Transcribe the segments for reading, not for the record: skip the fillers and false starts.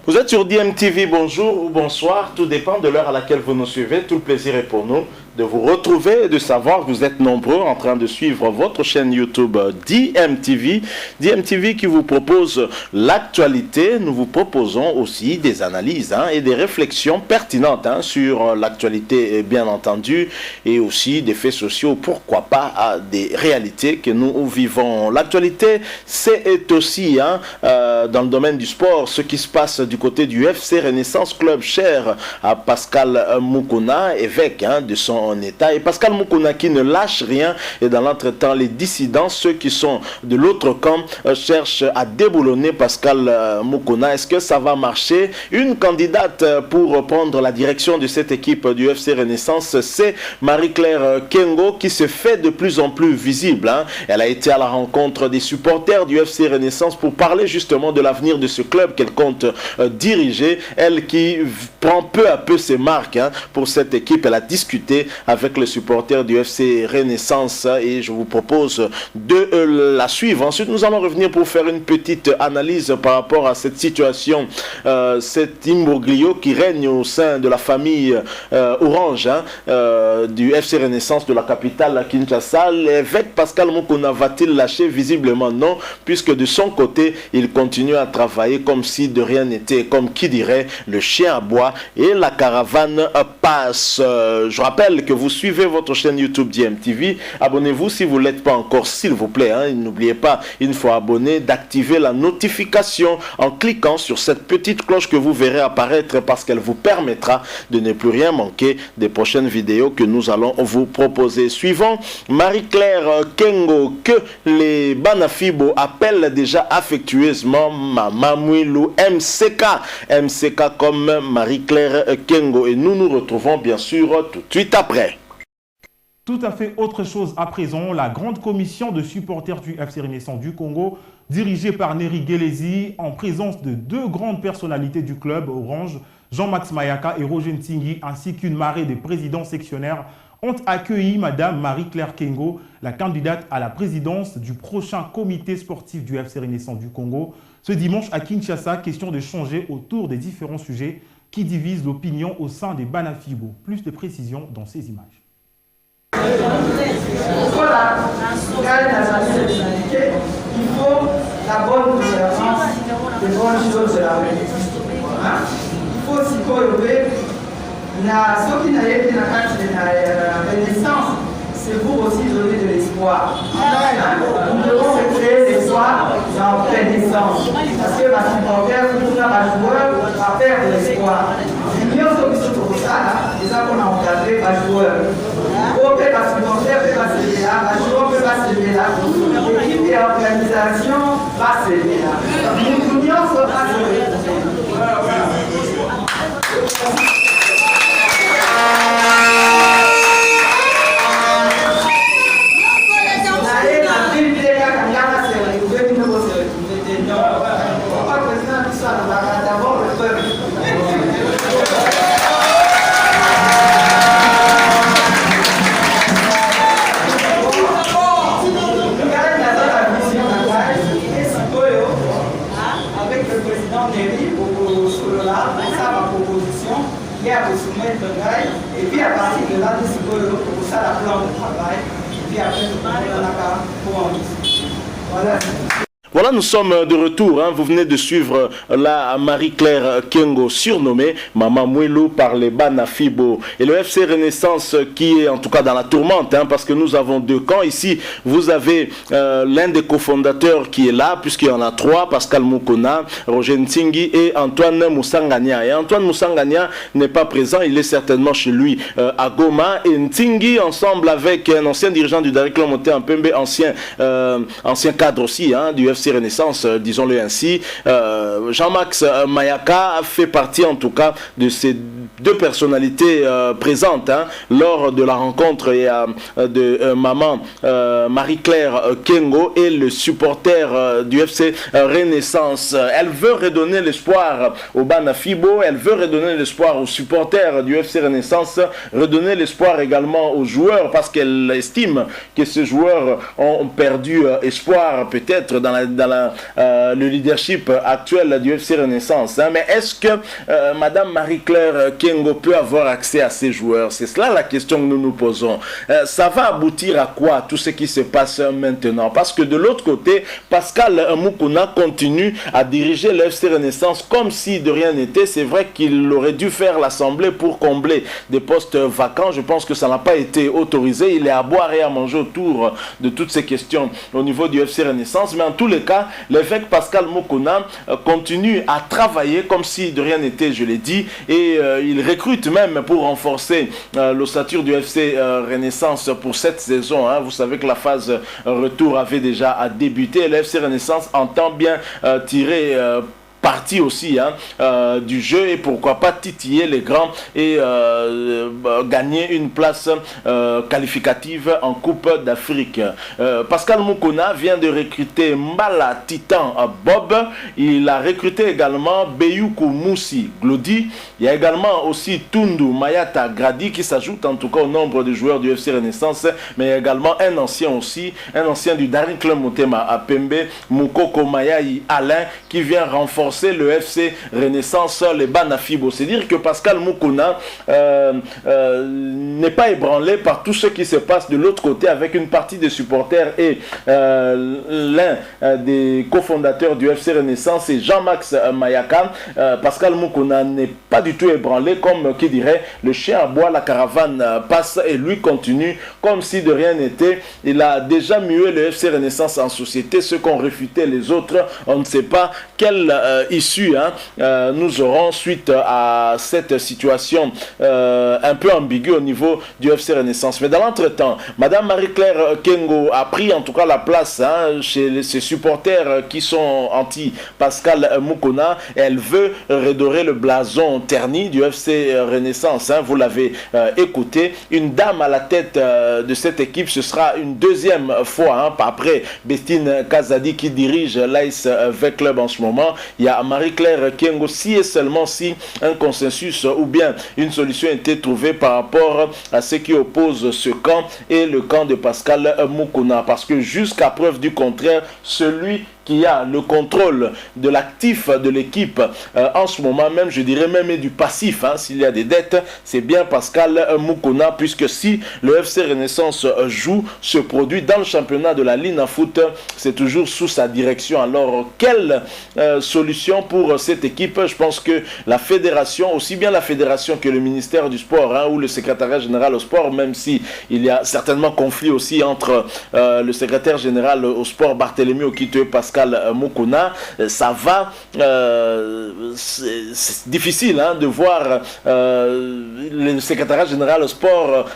Vous êtes sur DMTV, bonjour ou bonsoir, tout dépend de l'heure à laquelle vous nous suivez. Tout le plaisir est pour nous de vous retrouver et de savoir que vous êtes nombreux en train de suivre votre chaîne YouTube DMTV. DMTV qui vous propose l'actualité. Nous vous proposons aussi des analyses et des réflexions pertinentes sur l'actualité bien entendu et aussi des faits sociaux, pourquoi pas des réalités que nous vivons. L'actualité c'est aussi dans le domaine du sport, ce qui se passe du côté du FC Renaissance Club, cher à Pascal Moukouna, évêque de son état. Et Pascal Moukouna qui ne lâche rien. Et dans l'entretemps, les dissidents, ceux qui sont de l'autre camp, cherchent à déboulonner Pascal Moukouna. Est-ce que ça va marcher? Une candidate pour prendre la direction de cette équipe du FC Renaissance, c'est Marie-Claire Kengo, qui se fait de plus en plus visible. Elle a été à la rencontre des supporters du FC Renaissance pour parler justement de l'avenir de ce club qu'elle compte diriger. Elle qui prend peu à peu ses marques pour cette équipe. Elle a discuté avec les supporters du FC Renaissance et je vous propose de la suivre. Ensuite, nous allons revenir pour faire une petite analyse par rapport à cette situation, cet imbroglio qui règne au sein de la famille Orange du FC Renaissance de la capitale Kinshasa. L'évêque Pascal Moukouna va-t-il lâcher? Visiblement non, puisque de son côté, il continue à travailler comme si de rien n'était, comme qui dirait le chien aboie et la caravane passe. Je rappelle que vous suivez votre chaîne YouTube DMTV. Abonnez-vous si vous ne l'êtes pas encore, s'il vous plaît. N'oubliez pas, une fois abonné, d'activer la notification en cliquant sur cette petite cloche que vous verrez apparaître parce qu'elle vous permettra de ne plus rien manquer des prochaines vidéos que nous allons vous proposer. Suivant Marie-Claire Kengo, que les Banafibo appellent déjà affectueusement Mama Mouilou MCK. MCK comme Marie-Claire Kengo. Et nous nous retrouvons bien sûr tout de suite après. Tout à fait autre chose à présent, la grande commission de supporters du FC Renaissance du Congo, dirigée par Neri Gelezi, en présence de deux grandes personnalités du club Orange, Jean-Max Mayaka et Roger Ntingi, ainsi qu'une marée de présidents sectionnaires, ont accueilli Madame Marie-Claire Kengo, la candidate à la présidence du prochain comité sportif du FC Renaissance du Congo. Ce dimanche à Kinshasa, question de changer autour des différents sujets qui divisent l'opinion au sein des Banafibo. Plus de précisions dans ces images. Voilà, il faut la bonne gouvernance des bonnes choses de la vie. Il faut aussi relever ce qui n'a été la Renaissance, c'est pour aussi donner de l'espoir. Nous devons créer l'espoir dans Renaissance. Parce que ma supporter, tout un joueur, va perdre l'espoir. L'union solution pour ça, c'est ça qu'on a encadré par joueur. On peut pas supporter, on peut pas céder là, la joueur peut pas céder là. L'équipe et l'organisation va céder là. L'union sera cédée. Et puis à partir de là, nous sommes pour ça la plan de travail. Et puis après, nous allons pour en discuter. Voilà. Voilà, nous sommes de retour. Vous venez de suivre la Marie-Claire Kengo, surnommée Mama Mouilou par les Banafibo. Et le FC Renaissance qui est en tout cas dans la tourmente, parce que nous avons deux camps. Ici, vous avez l'un des cofondateurs qui est là, puisqu'il y en a trois, Pascal Moukouna, Roger Ntingi et Antoine Moussangania. Et Antoine Moussangania n'est pas présent, il est certainement chez lui à Goma. Et Ntingi, ensemble avec un ancien dirigeant du Daring Club Monté en Pembe, ancien cadre aussi du FC Renaissance, disons-le ainsi. Jean-Max Mayaka fait partie en tout cas de ces deux personnalités présentes lors de la rencontre de maman Marie-Claire Kengo et le supporter du FC Renaissance. Elle veut redonner l'espoir au Banafibo, elle veut redonner l'espoir aux supporters du FC Renaissance, redonner l'espoir également aux joueurs parce qu'elle estime que ces joueurs ont perdu espoir peut-être dans la le leadership actuel du FC Renaissance. Hein. Mais est-ce que Madame Marie-Claire Kengo peut avoir accès à ces joueurs? C'est cela la question que nous nous posons. Ça va aboutir à quoi tout ce qui se passe maintenant? Parce que de l'autre côté, Pascal Moukouna continue à diriger le FC Renaissance comme si de rien n'était. C'est vrai qu'il aurait dû faire l'assemblée pour combler des postes vacants. Je pense que ça n'a pas été autorisé. Il est à boire et à manger autour de toutes ces questions au niveau du FC Renaissance. Mais en tous les cas, l'évêque Pascal Moukouna continue à travailler comme si de rien n'était, je l'ai dit. Et il recrute même pour renforcer l'ossature du FC Renaissance pour cette saison. Hein. Vous savez que la phase retour avait déjà débuté. Le FC Renaissance entend bien tirer partie aussi du jeu et pourquoi pas titiller les grands et gagner une place qualificative en Coupe d'Afrique. Pascal Moukouna vient de recruter Mbala Titan Bob. Il a recruté également Beyoukou Moussi Glody. Il y a également aussi Tundu Mayata Gradi qui s'ajoute en tout cas au nombre de joueurs du FC Renaissance, mais il y a également un ancien aussi, un ancien du Daring Club Motema à Pembe, Moukoko Mayaï Alain, qui vient renforcer le FC Renaissance, les Banafibo. C'est dire que Pascal Moukouna n'est pas ébranlé par tout ce qui se passe de l'autre côté avec une partie des supporters et l'un des cofondateurs du FC Renaissance, c'est Jean-Max Mayaka. Pascal Moukouna n'est pas du tout ébranlé, comme qui dirait le chien aboie, la caravane passe et lui continue comme si de rien n'était. Il a déjà mué le FC Renaissance en société, ceux qu'ont réfuté les autres, on ne sait pas quelle issue nous aurons suite à cette situation un peu ambiguë au niveau du FC Renaissance. Mais dans l'entretemps, Madame Marie-Claire Kengo a pris en tout cas la place chez ses supporters qui sont anti-Pascal Moukouna. Elle veut redorer le blason terni du FC Renaissance. Vous l'avez écouté. Une dame à la tête de cette équipe, ce sera une deuxième fois, après Bestine Kazadi qui dirige l'AS V Club en ce moment. Il y a Marie-Claire Kengo, si et seulement si un consensus ou bien une solution a été trouvée par rapport à ce qui oppose ce camp et le camp de Pascal Moukouna. Parce que jusqu'à preuve du contraire, celui qui a le contrôle de l'actif de l'équipe en ce moment même, je dirais même et du passif, s'il y a des dettes, c'est bien Pascal Moukouna, puisque si le FC Renaissance joue, se produit dans le championnat de la Ligue Foot, c'est toujours sous sa direction. Alors, quelle solution pour cette équipe? Je pense que la fédération, aussi bien la fédération que le ministère du Sport, ou le secrétariat général au sport, même si il y a certainement conflit aussi entre le secrétaire général au sport, Barthélemy Okito, et Pascal Moukouna, ça va, c'est difficile de voir le secrétariat général au sport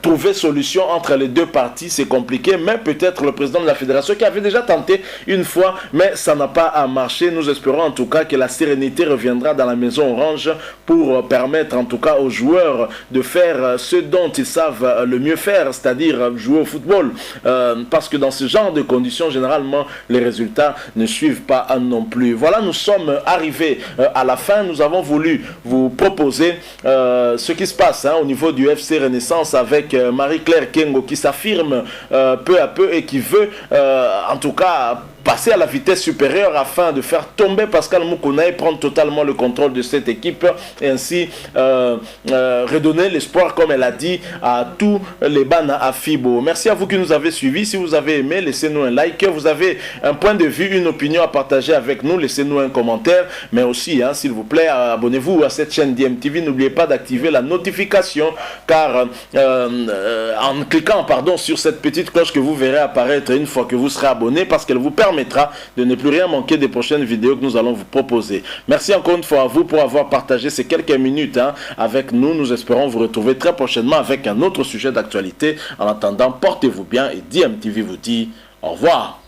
trouver solution entre les deux parties, c'est compliqué, mais peut-être le président de la fédération qui avait déjà tenté une fois, mais ça n'a pas marché. Nous espérons en tout cas que la sérénité reviendra dans la maison orange pour permettre en tout cas aux joueurs de faire ce dont ils savent le mieux faire, c'est-à-dire jouer au football, parce que dans ce genre de conditions, généralement, les résultats ne suivent pas non plus. Voilà, nous sommes arrivés à la fin. Nous avons voulu vous proposer ce qui se passe au niveau du FC Renaissance avec Marie-Claire Kengo qui s'affirme peu à peu et qui veut en tout cas passer à la vitesse supérieure afin de faire tomber Pascal Moukouna et prendre totalement le contrôle de cette équipe et ainsi redonner l'espoir, comme elle a dit, à tous les Bana à Fibo. Merci à vous qui nous avez suivis. Si vous avez aimé, laissez-nous un like. Vous avez un point de vue, une opinion à partager avec nous, laissez-nous un commentaire. Mais aussi, s'il vous plaît, abonnez-vous à cette chaîne DMTV. N'oubliez pas d'activer la notification car en cliquant sur cette petite cloche que vous verrez apparaître une fois que vous serez abonné, parce qu'elle vous permettra de ne plus rien manquer des prochaines vidéos que nous allons vous proposer. Merci encore une fois à vous pour avoir partagé ces quelques minutes avec nous. Nous espérons vous retrouver très prochainement avec un autre sujet d'actualité. En attendant, portez-vous bien et DMTV vous dit au revoir.